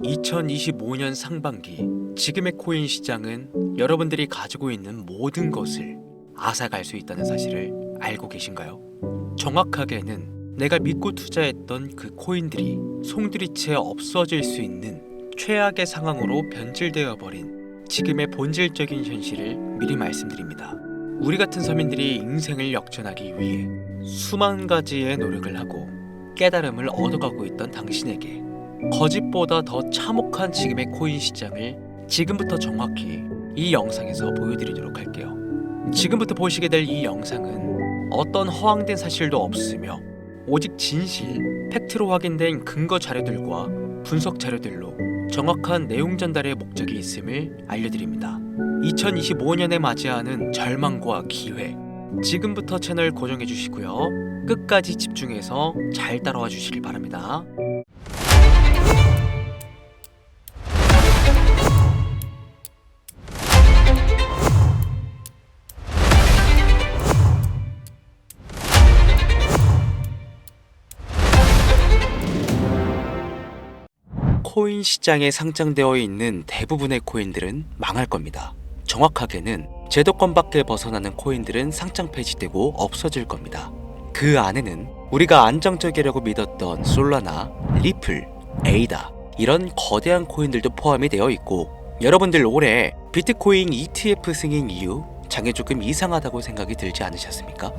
2025년 상반기 지금의 코인 시장은 여러분들이 가지고 있는 모든 것을 앗아갈 수 있다는 사실을 알고 계신가요? 정확하게는 내가 믿고 투자했던 그 코인들이 송두리째 없어질 수 있는 최악의 상황으로 변질되어 버린 지금의 본질적인 현실을 미리 말씀드립니다. 우리 같은 서민들이 인생을 역전하기 위해 수만 가지의 노력을 하고 깨달음을 얻어가고 있던 당신에게 거짓보다 더 참혹한 지금의 코인 시장을 지금부터 정확히 이 영상에서 보여드리도록 할게요. 지금부터 보시게 될 이 영상은 어떤 허황된 사실도 없으며 오직 진실, 팩트로 확인된 근거 자료들과 분석 자료들로 정확한 내용 전달의 목적이 있음을 알려드립니다. 2025년에 맞이하는 절망과 기회, 지금부터 채널 고정해 주시고요. 끝까지 집중해서 잘 따라와 주시길 바랍니다. 코인 시장에 상장되어 있는 대부분의 코인들은 망할 겁니다. 정확하게는 제도권 밖에 벗어나는 코인들은 상장 폐지되고 없어질 겁니다. 그 안에는 우리가 안정적이라고 믿었던 솔라나, 리플, 에이다 이런 거대한 코인들도 포함이 되어 있고, 여러분들 올해 비트코인 ETF 승인 이후 장이 조금 이상하다고 생각이 들지 않으셨습니까?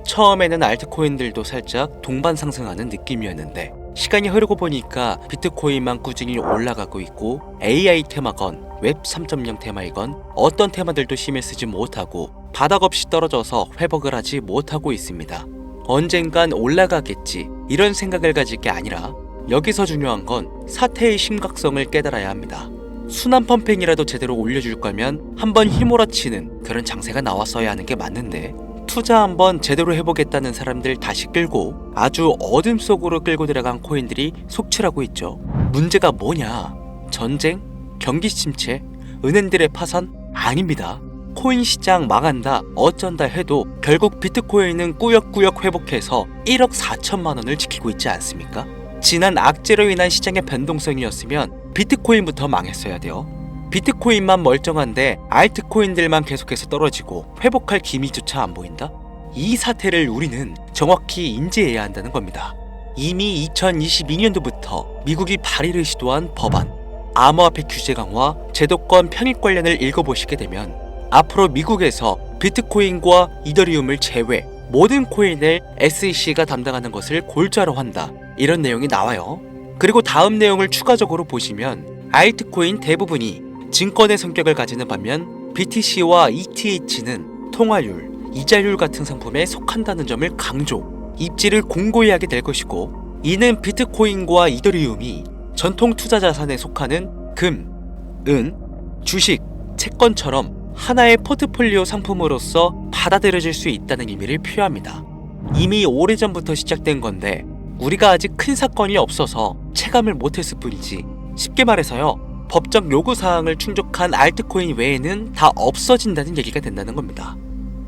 처음에는 알트코인들도 살짝 동반 상승하는 느낌이었는데 시간이 흐르고 보니까 비트코인만 꾸준히 올라가고 있고, AI 테마건, 웹 3.0 테마이건 어떤 테마들도 힘을 쓰지 못하고 바닥 없이 떨어져서 회복을 하지 못하고 있습니다. 언젠간 올라가겠지 이런 생각을 가질 게 아니라 여기서 중요한 건 사태의 심각성을 깨달아야 합니다. 순환 펌핑이라도 제대로 올려줄 거면 한번 휘몰아치는 그런 장세가 나왔어야 하는 게 맞는데, 투자 한번 제대로 해보겠다는 사람들 다시 끌고 아주 어둠 속으로 끌고 들어간 코인들이 속출하고 있죠. 문제가 뭐냐? 전쟁? 경기 침체? 은행들의 파산? 아닙니다. 코인 시장 망한다, 어쩐다 해도 결국 비트코인은 꾸역꾸역 회복해서 1억 4천만 원을 지키고 있지 않습니까? 지난 악재로 인한 시장의 변동성이었으면 비트코인부터 망했어야 돼요. 비트코인만 멀쩡한데 알트코인들만 계속해서 떨어지고 회복할 기미조차 안 보인다? 이 사태를 우리는 정확히 인지해야 한다는 겁니다. 이미 2022년도부터 미국이 발의를 시도한 법안, 암호화폐 규제 강화, 제도권 편입 관련을 읽어보시게 되면 앞으로 미국에서 비트코인과 이더리움을 제외 모든 코인을 SEC가 담당하는 것을 골자로 한다, 이런 내용이 나와요. 그리고 다음 내용을 추가적으로 보시면 알트코인 대부분이 증권의 성격을 가지는 반면 BTC와 ETH는 통화율, 이자율 같은 상품에 속한다는 점을 강조, 입지를 공고히 하게 될 것이고, 이는 비트코인과 이더리움이 전통 투자 자산에 속하는 금, 은, 주식, 채권처럼 하나의 포트폴리오 상품으로서 받아들여질 수 있다는 의미를 표합니다. 이미 오래전부터 시작된 건데 우리가 아직 큰 사건이 없어서 체감을 못했을 뿐이지, 쉽게 말해서요, 법적 요구사항을 충족한 알트코인 외에는 다 없어진다는 얘기가 된다는 겁니다.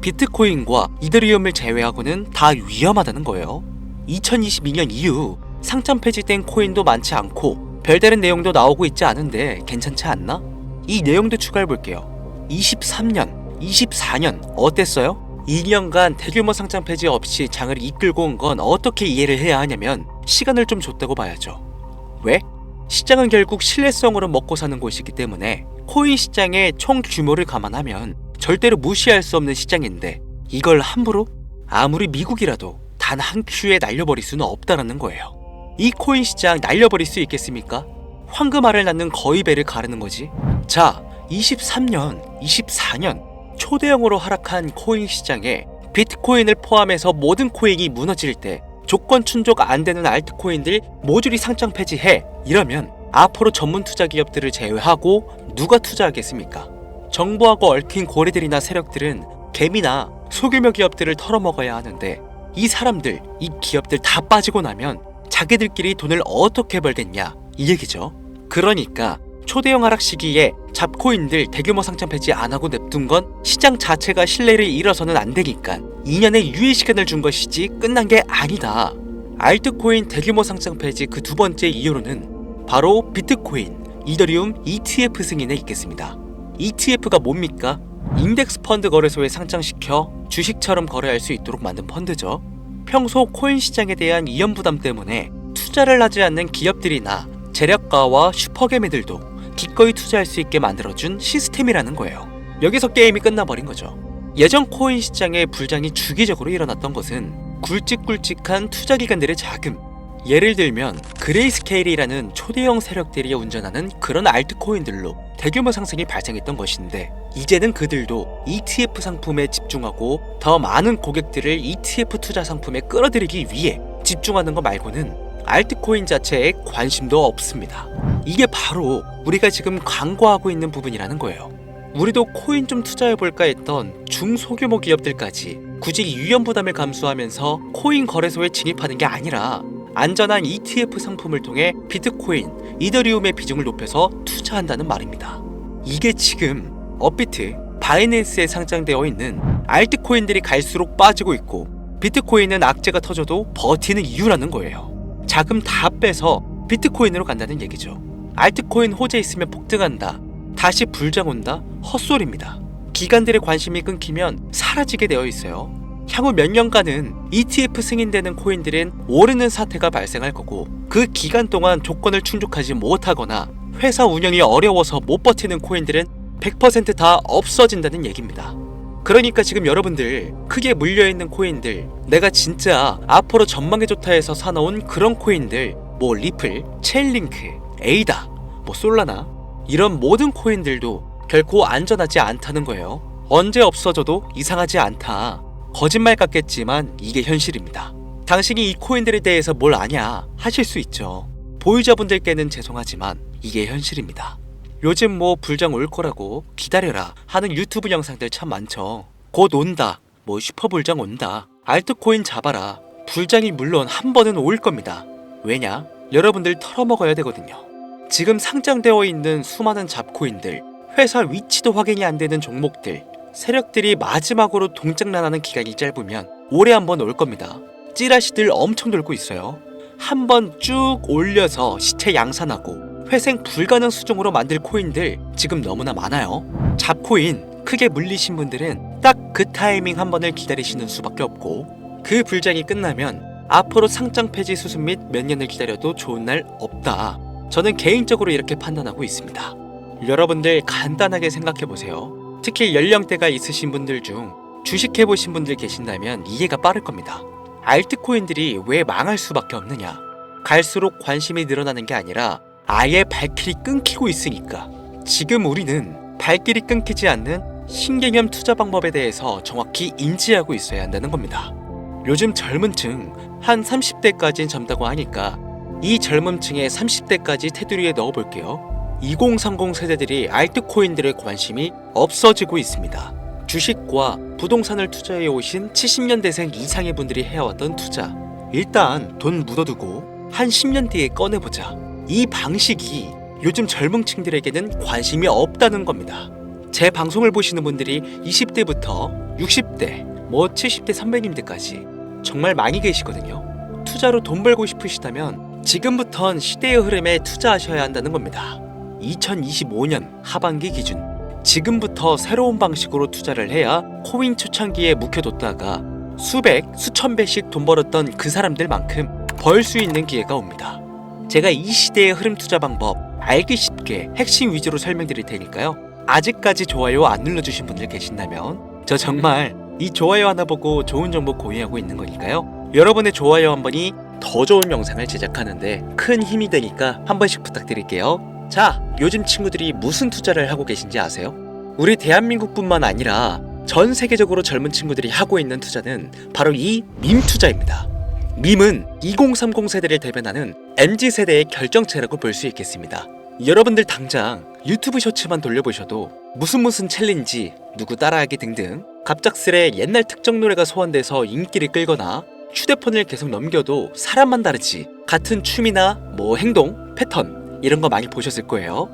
비트코인과 이더리움을 제외하고는 다 위험하다는 거예요. 2022년 이후 상장 폐지된 코인도 많지 않고 별다른 내용도 나오고 있지 않은데 괜찮지 않나? 이 내용도 추가해볼게요. 23년, 24년 어땠어요? 2년간 대규모 상장 폐지 없이 장을 이끌고 온 건 어떻게 이해를 해야 하냐면 시간을 좀 줬다고 봐야죠. 왜? 시장은 결국 신뢰성으로 먹고 사는 곳이기 때문에 코인 시장의 총 규모를 감안하면 절대로 무시할 수 없는 시장인데, 이걸 함부로 아무리 미국이라도 단 한 큐에 날려버릴 수는 없다라는 거예요. 이 코인 시장 날려버릴 수 있겠습니까? 황금알을 낳는 거의 배를 가르는 거지. 자, 23년, 24년 초대형으로 하락한 코인 시장에 비트코인을 포함해서 모든 코인이 무너질 때 조건 충족 안 되는 알트코인들 모조리 상장 폐지해, 이러면 앞으로 전문 투자 기업들을 제외하고 누가 투자하겠습니까? 정부하고 얽힌 고리들이나 세력들은 개미나 소규모 기업들을 털어먹어야 하는데, 이 사람들, 이 기업들 다 빠지고 나면 자기들끼리 돈을 어떻게 벌겠냐, 이 얘기죠. 그러니까 초대형 하락 시기에 잡코인들 대규모 상장 폐지 안 하고 냅둔 건 시장 자체가 신뢰를 잃어서는 안 되니까 2년의 유예 시간을 준 것이지 끝난 게 아니다. 알트코인 대규모 상장 폐지 그 두 번째 이유로는 바로 비트코인, 이더리움 ETF 승인에 있겠습니다. ETF가 뭡니까? 인덱스 펀드 거래소에 상장시켜 주식처럼 거래할 수 있도록 만든 펀드죠. 평소 코인 시장에 대한 이연 부담 때문에 투자를 하지 않는 기업들이나 재력가와 슈퍼개미들도 기꺼이 투자할 수 있게 만들어준 시스템이라는 거예요. 여기서 게임이 끝나버린 거죠. 예전 코인 시장의 불장이 주기적으로 일어났던 것은 굵직굵직한 투자기관들의 자금, 예를 들면 그레이스케일이라는 초대형 세력들이 운전하는 그런 알트코인들로 대규모 상승이 발생했던 것인데, 이제는 그들도 ETF 상품에 집중하고 더 많은 고객들을 ETF 투자 상품에 끌어들이기 위해 집중하는 것 말고는 알트코인 자체에 관심도 없습니다. 이게 바로 우리가 지금 광고하고 있는 부분이라는 거예요. 우리도 코인 좀 투자해볼까 했던 중소규모 기업들까지 굳이 위험 부담을 감수하면서 코인 거래소에 진입하는 게 아니라 안전한 ETF 상품을 통해 비트코인, 이더리움의 비중을 높여서 투자한다는 말입니다. 이게 지금 업비트, 바이낸스에 상장되어 있는 알트코인들이 갈수록 빠지고 있고 비트코인은 악재가 터져도 버티는 이유라는 거예요. 자금 다 빼서 비트코인으로 간다는 얘기죠. 알트코인 호재 있으면 폭등한다, 다시 불장 온다? 헛소리입니다. 기관들의 관심이 끊기면 사라지게 되어 있어요. 향후 몇 년간은 ETF 승인되는 코인들은 오르는 사태가 발생할 거고, 그 기간 동안 조건을 충족하지 못하거나 회사 운영이 어려워서 못 버티는 코인들은 100% 없어진다는 얘기입니다. 그러니까 지금 여러분들 크게 물려있는 코인들, 내가 진짜 앞으로 전망이 좋다 해서 사놓은 그런 코인들, 뭐 리플, 체인링크, 에이다, 뭐 솔라나, 이런 모든 코인들도 결코 안전하지 않다는 거예요. 언제 없어져도 이상하지 않다. 거짓말 같겠지만 이게 현실입니다. 당신이 이 코인들에 대해서 뭘 아냐 하실 수 있죠. 보유자분들께는 죄송하지만 이게 현실입니다. 요즘 뭐 불장 올 거라고 기다려라 하는 유튜브 영상들 참 많죠. 곧 온다, 뭐 슈퍼불장 온다, 알트코인 잡아라. 불장이 물론 한 번은 올 겁니다. 왜냐? 여러분들 털어먹어야 되거든요. 지금 상장되어 있는 수많은 잡코인들, 회사 위치도 확인이 안 되는 종목들, 세력들이 마지막으로 동작난하는 기간이 짧으면 올해 한 번 올 겁니다. 찌라시들 엄청 돌고 있어요. 한 번 쭉 올려서 시체 양산하고 회생 불가능 수준으로 만들 코인들 지금 너무나 많아요. 잡코인 크게 물리신 분들은 딱 그 타이밍 한 번을 기다리시는 수밖에 없고, 그 불장이 끝나면 앞으로 상장 폐지 수습 및 몇 년을 기다려도 좋은 날 없다. 저는 개인적으로 이렇게 판단하고 있습니다. 여러분들 간단하게 생각해보세요. 특히 연령대가 있으신 분들 중 주식해보신 분들 계신다면 이해가 빠를 겁니다. 알트코인들이 왜 망할 수밖에 없느냐? 갈수록 관심이 늘어나는 게 아니라 아예 발길이 끊기고 있으니까. 지금 우리는 발길이 끊기지 않는 신개념 투자 방법에 대해서 정확히 인지하고 있어야 한다는 겁니다. 요즘 젊은 층 한 30대까지는 젊다고 하니까 이 젊은 층의 30대까지 테두리에 넣어볼게요. 2030 세대들이 알트코인들의 관심이 없어지고 있습니다. 주식과 부동산을 투자해 오신 70년대생 이상의 분들이 해왔던 투자, 일단 돈 묻어두고 한 10년 뒤에 꺼내보자. 이 방식이 요즘 젊은 층들에게는 관심이 없다는 겁니다. 제 방송을 보시는 분들이 20대부터 60대, 뭐 70대 선배님들까지 정말 많이 계시거든요. 투자로 돈 벌고 싶으시다면 지금부턴 시대의 흐름에 투자하셔야 한다는 겁니다. 2025년 하반기 기준, 지금부터 새로운 방식으로 투자를 해야 코인 초창기에 묵혀뒀다가 수백, 수천 배씩 돈 벌었던 그 사람들만큼 벌 수 있는 기회가 옵니다. 제가 이 시대의 흐름 투자 방법 알기 쉽게 핵심 위주로 설명드릴 테니까요. 아직까지 좋아요 안 눌러주신 분들 계신다면 저 정말 이 좋아요 하나 보고 좋은 정보 공유하고 있는 거니까요. 여러분의 좋아요 한 번이 더 좋은 영상을 제작하는데 큰 힘이 되니까 한 번씩 부탁드릴게요. 자, 요즘 친구들이 무슨 투자를 하고 계신지 아세요? 우리 대한민국뿐만 아니라 전 세계적으로 젊은 친구들이 하고 있는 투자는 바로 이 밈 투자입니다. 밈은 2030 세대를 대변하는 MZ세대의 결정체라고 볼 수 있겠습니다. 여러분들 당장 유튜브 쇼츠만 돌려보셔도 무슨 챌린지, 누구 따라하기 등등 갑작스레 옛날 특정 노래가 소환돼서 인기를 끌거나 휴대폰을 계속 넘겨도 사람만 다르지 같은 춤이나 뭐 행동, 패턴 이런 거 많이 보셨을 거예요.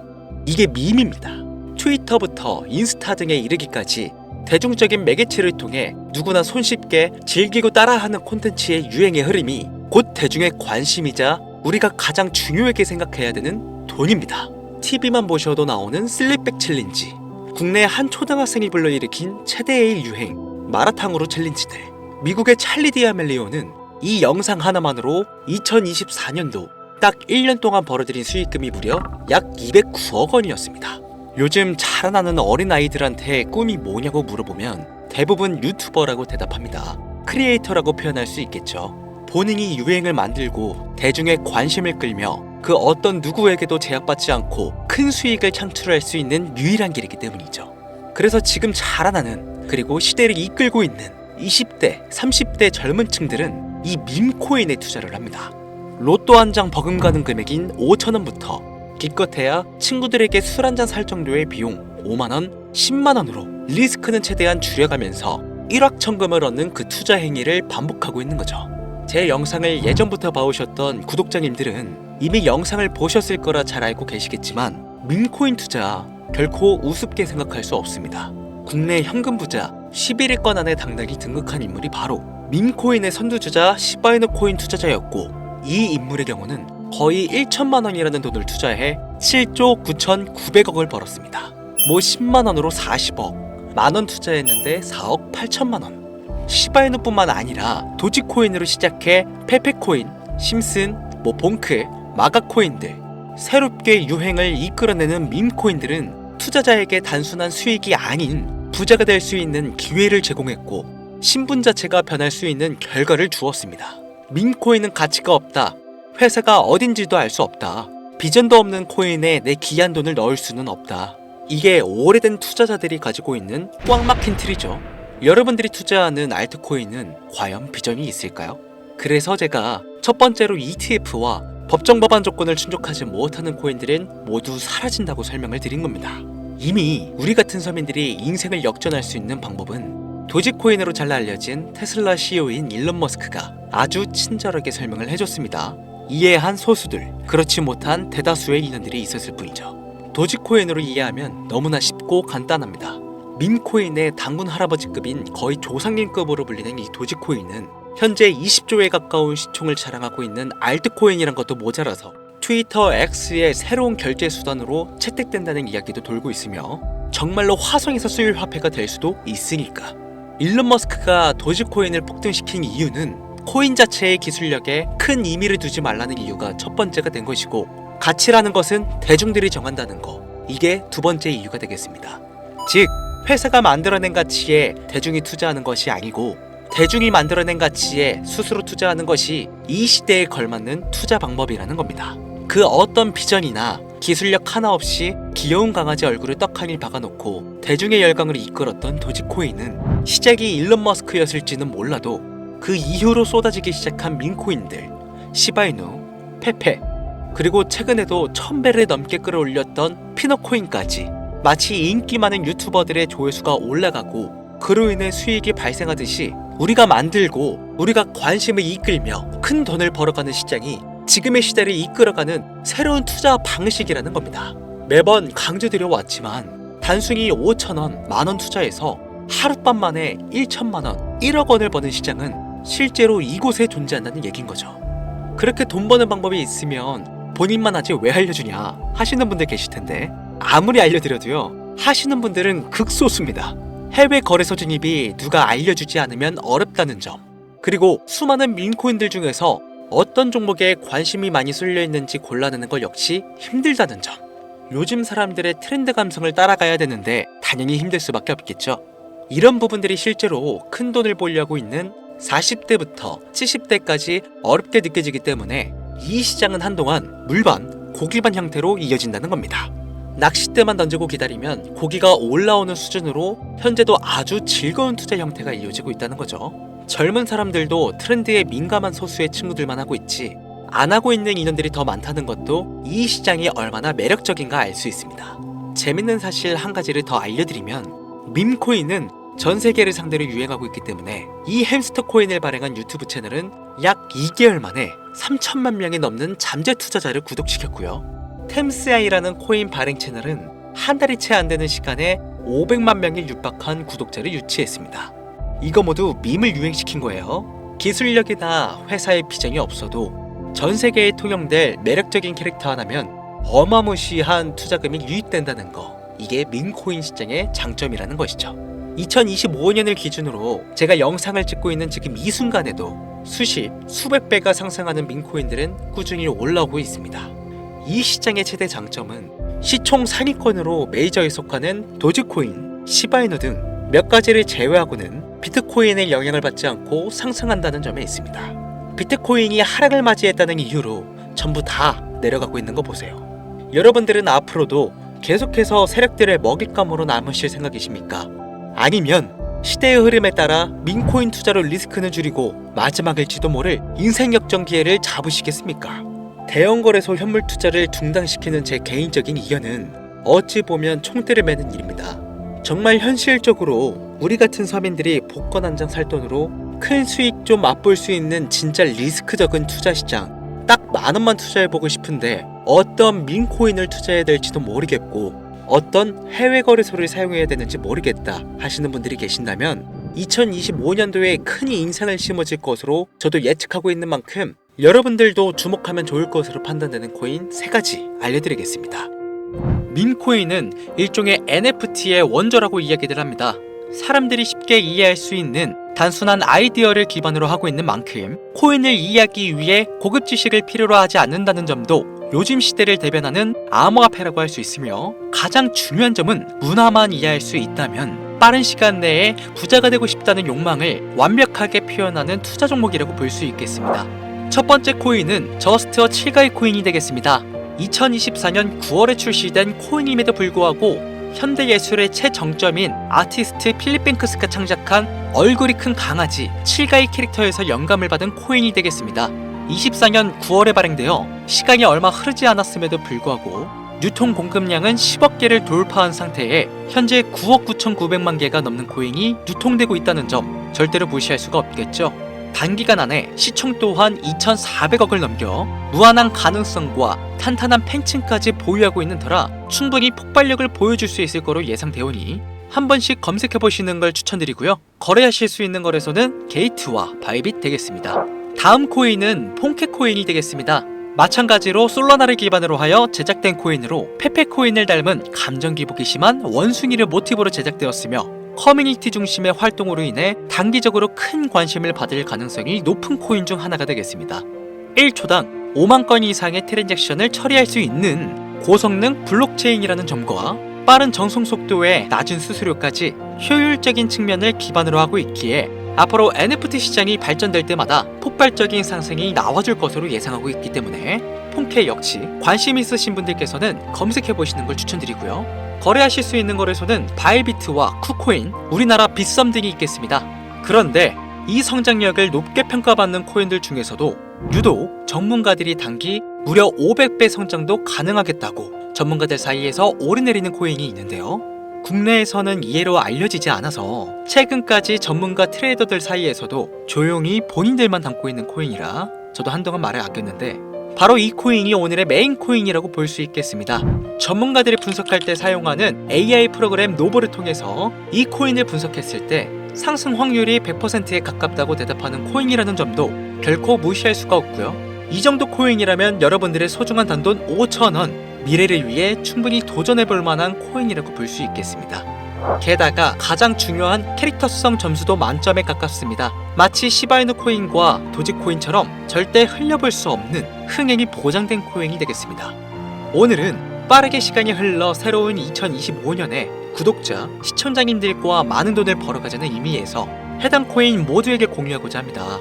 이게 밈입니다. 트위터부터 인스타 등에 이르기까지 대중적인 매개체를 통해 누구나 손쉽게 즐기고 따라하는 콘텐츠의 유행의 흐름이 곧 대중의 관심이자 우리가 가장 중요하게 생각해야 되는 돈입니다. TV만 보셔도 나오는 슬립백 챌린지, 국내 한 초등학생이 불러일으킨 최대의 유행 마라탕으로 챌린지들, 미국의 찰리 디아멜리오는 이 영상 하나만으로 2024년도 딱 1년 동안 벌어들인 수익금이 무려 약 209억 원이었습니다. 요즘 자라나는 어린아이들한테 꿈이 뭐냐고 물어보면 대부분 유튜버라고 대답합니다. 크리에이터라고 표현할 수 있겠죠. 본인이 유행을 만들고 대중의 관심을 끌며 그 어떤 누구에게도 제약받지 않고 큰 수익을 창출할 수 있는 유일한 길이기 때문이죠. 그래서 지금 자라나는, 그리고 시대를 이끌고 있는 20대, 30대 젊은 층들은 이 밈코인에 투자를 합니다. 로또 한 장 버금가는 금액인 5,000원부터 기껏해야 친구들에게 술 한잔 살 정도의 비용 5만원, 10만원으로 리스크는 최대한 줄여가면서 일확천금을 얻는 그 투자 행위를 반복하고 있는 거죠. 제 영상을 예전부터 봐오셨던 구독자님들은 이미 영상을 보셨을 거라 잘 알고 계시겠지만 밈코인 투자 결코 우습게 생각할 수 없습니다. 국내 현금 부자 11위권 안에 당당히 등극한 인물이 바로 밈코인의 선두주자 시바이누 코인 투자자였고, 이 인물의 경우는 거의 1천만 원이라는 돈을 투자해 7조 9,900억을 벌었습니다. 뭐 10만 원으로 40억, 만원 투자했는데 4억 8천만 원. 시바이누뿐만 아니라 도지코인으로 시작해 페페코인, 심슨, 봉크, 마가코인들, 새롭게 유행을 이끌어내는 밈코인들은 투자자에게 단순한 수익이 아닌 부자가 될 수 있는 기회를 제공했고, 신분 자체가 변할 수 있는 결과를 주었습니다. 밈코인은 가치가 없다, 회사가 어딘지도 알 수 없다, 비전도 없는 코인에 내 귀한 돈을 넣을 수는 없다, 이게 오래된 투자자들이 가지고 있는 꽉 막힌 틀이죠. 여러분들이 투자하는 알트코인은 과연 비전이 있을까요? 그래서 제가 첫 번째로 ETF와 법정 법안 조건을 충족하지 못하는 코인들은 모두 사라진다고 설명을 드린 겁니다. 이미 우리 같은 서민들이 인생을 역전할 수 있는 방법은 도지코인으로 잘 알려진 테슬라 CEO인 일론 머스크가 아주 친절하게 설명을 해줬습니다. 이해한 소수들, 그렇지 못한 대다수의 인원들이 있었을 뿐이죠. 도지코인으로 이해하면 너무나 쉽고 간단합니다. 밈코인의 당군 할아버지급인 거의 조상님급으로 불리는 이 도지코인은 현재 20조에 가까운 시총을 자랑하고 있는 알트코인이란 것도 모자라서 트위터 X의 새로운 결제 수단으로 채택된다는 이야기도 돌고 있으며 정말로 화성에서 쓰일 화폐가 될 수도 있으니까. 일론 머스크가 도지코인을 폭등시킨 이유는 코인 자체의 기술력에 큰 의미를 두지 말라는 이유가 첫 번째가 된 것이고, 가치라는 것은 대중들이 정한다는 거, 이게 두 번째 이유가 되겠습니다. 즉, 회사가 만들어낸 가치에 대중이 투자하는 것이 아니고 대중이 만들어낸 가치에 스스로 투자하는 것이 이 시대에 걸맞는 투자 방법이라는 겁니다. 그 어떤 비전이나 기술력 하나 없이 귀여운 강아지 얼굴을 떡하니 박아놓고 대중의 열광을 이끌었던 도지코인은 시작이 일론 머스크였을지는 몰라도 그 이후로 쏟아지기 시작한 밈코인들, 시바이누, 페페, 그리고 최근에도 1000배를 넘게 끌어올렸던 피너코인까지 마치 인기 많은 유튜버들의 조회수가 올라가고 그로 인해 수익이 발생하듯이 우리가 만들고 우리가 관심을 이끌며 큰 돈을 벌어가는 시장이 지금의 시대를 이끌어가는 새로운 투자 방식이라는 겁니다. 매번 강조드려 왔지만 단순히 5,000원, 만원 투자해서 하룻밤 만에 1천만원, 1억 원을 버는 시장은 실제로 이곳에 존재한다는 얘기인 거죠. 그렇게 돈 버는 방법이 있으면 본인만 하지 왜 알려주냐 하시는 분들 계실 텐데, 아무리 알려드려도요 하시는 분들은 극소수입니다. 해외 거래소 진입이 누가 알려주지 않으면 어렵다는 점, 그리고 수많은 밈코인들 중에서 어떤 종목에 관심이 많이 쏠려 있는지 골라내는 것 역시 힘들다는 점. 요즘 사람들의 트렌드 감성을 따라가야 되는데 당연히 힘들 수밖에 없겠죠. 이런 부분들이 실제로 큰 돈을 벌려고 있는 40대부터 70대까지 어렵게 느껴지기 때문에 이 시장은 한동안 물반, 고기반 형태로 이어진다는 겁니다. 낚싯대만 던지고 기다리면 고기가 올라오는 수준으로 현재도 아주 즐거운 투자 형태가 이어지고 있다는 거죠. 젊은 사람들도 트렌드에 민감한 소수의 친구들만 하고 있지 안 하고 있는 인원들이 더 많다는 것도 이 시장이 얼마나 매력적인가 알 수 있습니다. 재밌는 사실 한 가지를 더 알려드리면, 밈코인은 전 세계를 상대로 유행하고 있기 때문에 이 햄스터 코인을 발행한 유튜브 채널은 약 2개월 만에 3천만 명이 넘는 잠재 투자자를 구독시켰고요. 템스아이라는 코인 발행 채널은 한 달이 채 안 되는 시간에 500만 명이 육박한 구독자를 유치했습니다. 이거 모두 밈을 유행시킨 거예요. 기술력이나 회사의 비전이 없어도 전 세계에 통용될 매력적인 캐릭터 하나면 어마무시한 투자금이 유입된다는 거, 이게 민코인 시장의 장점이라는 것이죠. 2025년을 기준으로 제가 영상을 찍고 있는 지금 이 순간에도 수십, 수백 배가 상승하는 민코인들은 꾸준히 올라오고 있습니다. 이 시장의 최대 장점은 시총 상위권으로 메이저에 속하는 도지코인, 시바이누 등 몇 가지를 제외하고는 비트코인의 영향을 받지 않고 상승한다는 점에 있습니다. 비트코인이 하락을 맞이했다는 이유로 전부 다 내려가고 있는 거 보세요. 여러분들은 앞으로도 계속해서 세력들의 먹잇감으로 남으실 생각이십니까? 아니면 시대의 흐름에 따라 민코인 투자로 리스크는 줄이고 마지막일지도 모를 인생 역전 기회를 잡으시겠습니까? 대형 거래소 현물 투자를 중단시키는 제 개인적인 의견은 어찌 보면 총대를 매는 일입니다. 정말 현실적으로 우리 같은 서민들이 복권 한 장 살 돈으로 큰 수익 좀 맛볼 수 있는 진짜 리스크 적은 투자 시장, 딱 10,000원만 투자해보고 싶은데 어떤 민코인을 투자해야 될지도 모르겠고 어떤 해외 거래소를 사용해야 되는지 모르겠다 하시는 분들이 계신다면 2025년도에 큰 인상을 심어질 것으로 저도 예측하고 있는 만큼 여러분들도 주목하면 좋을 것으로 판단되는 코인 3가지 알려드리겠습니다. 민코인은 일종의 NFT의 원조라고 이야기들 합니다. 사람들이 쉽게 이해할 수 있는 단순한 아이디어를 기반으로 하고 있는 만큼 코인을 이해하기 위해 고급 지식을 필요로 하지 않는다는 점도 요즘 시대를 대변하는 암호화폐라고 할 수 있으며, 가장 중요한 점은 문화만 이해할 수 있다면 빠른 시간 내에 부자가 되고 싶다는 욕망을 완벽하게 표현하는 투자 종목이라고 볼 수 있겠습니다. 첫 번째 코인은 저스트어 7가이 코인이 되겠습니다. 2024년 9월에 출시된 코인임에도 불구하고 현대예술의 최정점인 아티스트 필립 뱅크스가 창작한 얼굴이 큰 강아지 7가이 캐릭터에서 영감을 받은 코인이 되겠습니다. 24년 9월에 발행되어 시간이 얼마 흐르지 않았음에도 불구하고 유통 공급량은 10억 개를 돌파한 상태에 현재 9억 9,900만 개가 넘는 코인이 유통되고 있다는 점 절대로 무시할 수가 없겠죠. 단기간 안에 시총 또한 2,400억을 넘겨 무한한 가능성과 탄탄한 팬층까지 보유하고 있는 터라 충분히 폭발력을 보여줄 수 있을 거로 예상되오니 한 번씩 검색해보시는 걸 추천드리고요. 거래하실 수 있는 거래소는 게이트와 바이빗 되겠습니다. 다음 코인은 폰케 코인이 되겠습니다. 마찬가지로 솔라나를 기반으로 하여 제작된 코인으로 페페 코인을 닮은 감정 기복이 심한 원숭이를 모티브로 제작되었으며 커뮤니티 중심의 활동으로 인해 단기적으로 큰 관심을 받을 가능성이 높은 코인 중 하나가 되겠습니다. 1초당 5만 건 이상의 트랜잭션을 처리할 수 있는 고성능 블록체인이라는 점과 빠른 전송 속도에 낮은 수수료까지 효율적인 측면을 기반으로 하고 있기에 앞으로 NFT 시장이 발전될 때마다 폭발적인 상승이 나와줄 것으로 예상하고 있기 때문에 폰케 역시 관심 있으신 분들께서는 검색해보시는 걸 추천드리고요. 거래하실 수 있는 거래소는 바이비트와 쿠코인, 우리나라 빗썸 등이 있겠습니다. 그런데 이 성장력을 높게 평가받는 코인들 중에서도 유독 전문가들이 단기 무려 500배 성장도 가능하겠다고 전문가들 사이에서 오르내리는 코인이 있는데요. 국내에서는 이해로 알려지지 않아서 최근까지 전문가 트레이더들 사이에서도 조용히 본인들만 담고 있는 코인이라 저도 한동안 말을 아꼈는데 바로 이 코인이 오늘의 메인 코인이라고 볼 수 있겠습니다. 전문가들이 분석할 때 사용하는 AI 프로그램 노보를 통해서 이 코인을 분석했을 때 상승 확률이 100%에 가깝다고 대답하는 코인이라는 점도 결코 무시할 수가 없고요. 이 정도 코인이라면 여러분들의 소중한 단돈 5,000원, 미래를 위해 충분히 도전해볼 만한 코인이라고 볼 수 있겠습니다. 게다가 가장 중요한 캐릭터성 점수도 만점에 가깝습니다. 마치 시바이누 코인과 도지코인처럼 절대 흘려볼 수 없는 흥행이 보장된 코인이 되겠습니다. 오늘은 빠르게 시간이 흘러 새로운 2025년에 구독자, 시청자님들과 많은 돈을 벌어가자는 의미에서 해당 코인 모두에게 공유하고자 합니다.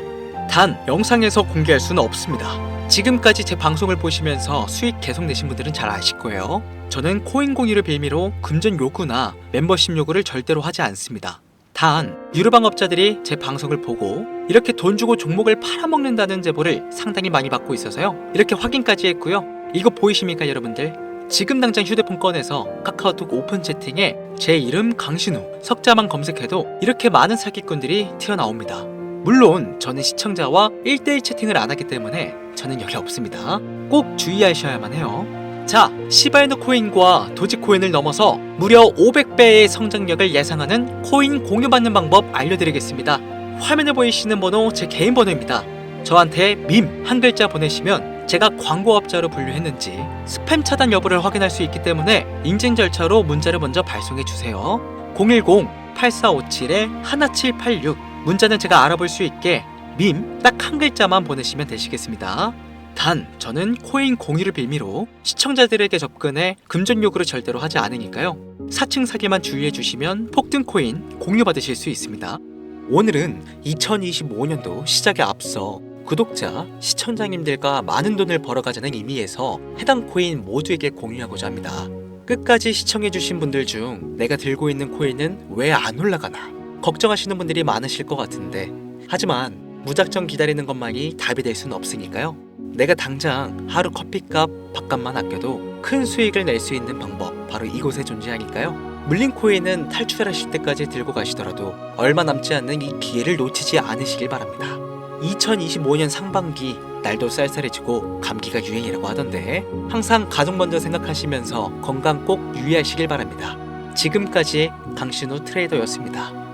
단 영상에서 공개할 수는 없습니다. 지금까지 제 방송을 보시면서 수익 계속 내신 분들은 잘 아실 거예요. 저는 코인 공유를 빌미로 금전 요구나 멤버십 요구를 절대로 하지 않습니다. 단 유료방업자들이 제 방송을 보고 이렇게 돈 주고 종목을 팔아먹는다는 제보를 상당히 많이 받고 있어서요. 이렇게 확인까지 했고요. 이거 보이십니까 여러분들? 지금 당장 휴대폰 꺼내서 카카오톡 오픈 채팅에 제 이름 강신우, 석자만 검색해도 이렇게 많은 사기꾼들이 튀어나옵니다. 물론 저는 시청자와 1대1 채팅을 안 하기 때문에 저는 여기 없습니다. 꼭 주의하셔야만 해요. 자, 시바이누 코인과 도지코인을 넘어서 무려 500배의 성장력을 예상하는 코인 공유받는 방법 알려드리겠습니다. 화면에 보이시는 번호 제 개인 번호입니다. 저한테 밈 한 글자 보내시면 제가 광고업자로 분류했는지 스팸 차단 여부를 확인할 수 있기 때문에 인증 절차로 문자를 먼저 발송해 주세요. 010-8457-1786 문자는 제가 알아볼 수 있게 밈 딱 한 글자만 보내시면 되시겠습니다. 단 저는 코인 공유를 빌미로 시청자들에게 접근해 금전 요구를 절대로 하지 않으니까요. 사칭 사기만 주의해 주시면 폭등 코인 공유 받으실 수 있습니다. 오늘은 2025년도 시작에 앞서 구독자, 시청자님들과 많은 돈을 벌어가자는 의미에서 해당 코인 모두에게 공유하고자 합니다. 끝까지 시청해주신 분들 중 내가 들고 있는 코인은 왜 안 올라가나 걱정하시는 분들이 많으실 것 같은데, 하지만 무작정 기다리는 것만이 답이 될 수는 없으니까요. 내가 당장 하루 커피값, 밥값만 아껴도 큰 수익을 낼 수 있는 방법 바로 이곳에 존재하니까요. 물린 코인은 탈출하실 때까지 들고 가시더라도 얼마 남지 않는 이 기회를 놓치지 않으시길 바랍니다. 2025년 상반기 날도 쌀쌀해지고 감기가 유행이라고 하던데 항상 가족 먼저 생각하시면서 건강 꼭 유의하시길 바랍니다. 지금까지 강신우 트레이더였습니다.